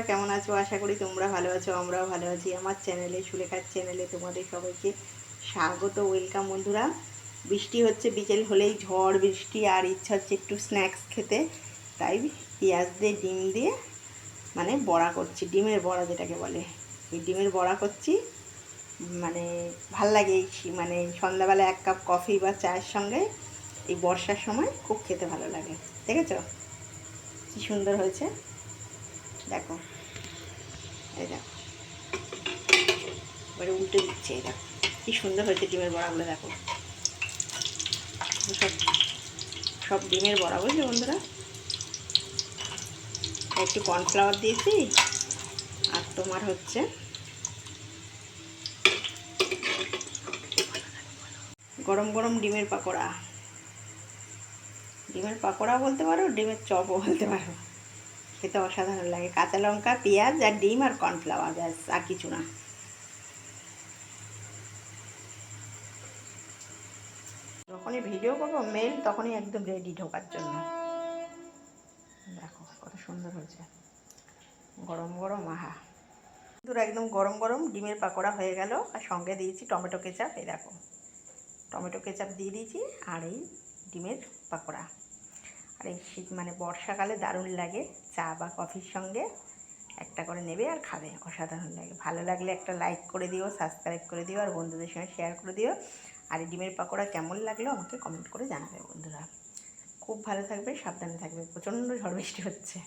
কেমন আছো? আশা করি তোমরা ভালো আছো, আমরাও ভালো আছি। আমার চ্যানেলে, সুলেখার চ্যানেলে তোমাদের সবাইকে স্বাগত, ওয়েলকাম বন্ধুরা। বৃষ্টি হচ্ছে, বিকেল হলেই ঝড় বৃষ্টি, আর ইচ্ছা হচ্ছে একটু স্ন্যাক্স খেতে। তাই পেঁয়াজ দিয়ে ডিম দিয়ে মানে বড়া করছি, ডিমের বড়া যেটাকে বলে। এই ডিমের বড়া করছি, মানে ভাল লাগে এই মানে সন্ধ্যাবেলা 1 কাপ কফি বা চায়ের সঙ্গে এই বর্ষার সময় খুব খেতে ভালো লাগে। দেখেছো কি সুন্দর হয়েছে, দেখো। এই দেখো, এবারে উল্টে দিচ্ছে। এই দেখো কি সুন্দর হয়েছে ডিমের বড়াগুলো, দেখো। সব সব ডিমের বড়া, বুঝলে বন্ধুরা। একটু কর্নফ্লাওয়ার দিয়েছি, আর তোমার হচ্ছে গরম গরম ডিমের পাকোড়া। ডিমের পাকোড়া বলতে পারো, ডিমের চপও বলতে পারো। খেতে অসাধারণ লাগে। কাঁচা লঙ্কা, পেঁয়াজ আর ডিম আর কর্নফ্লাওয়ার, ব্যাস, আর কিছু না। যখনই ভিডিও করবো মেল, তখনই একদম রেডি ঢোকার জন্য। দেখো কত সুন্দর হয়েছে, গরম গরম, আহা। বন্ধুরা, একদম গরম গরম ডিমের পাকোড়া হয়ে গেল, আর সঙ্গে দিয়েছি টমেটো কেচাপ। এই দেখো, টমেটো কেচাপ দিয়ে দিয়েছি, আর এই ডিমের পাকোড়া। আর এই শীত মানে বর্ষাকালে দারুণ লাগে। চা বা কফির সঙ্গে একটা করে নেবে আর খাবে, অসাধারণ লাগে। ভালো লাগলে একটা লাইক করে দিও, সাবস্ক্রাইব করে দিও, আর বন্ধুদের সঙ্গে শেয়ার করে দিও। আর এই ডিমের পাকোড়া কেমন লাগলো আমাকে কমেন্ট করে জানাবে বন্ধুরা। খুব ভালো থাকবে, সাবধানে থাকবে, প্রচণ্ড ঝড় বৃষ্টি হচ্ছে।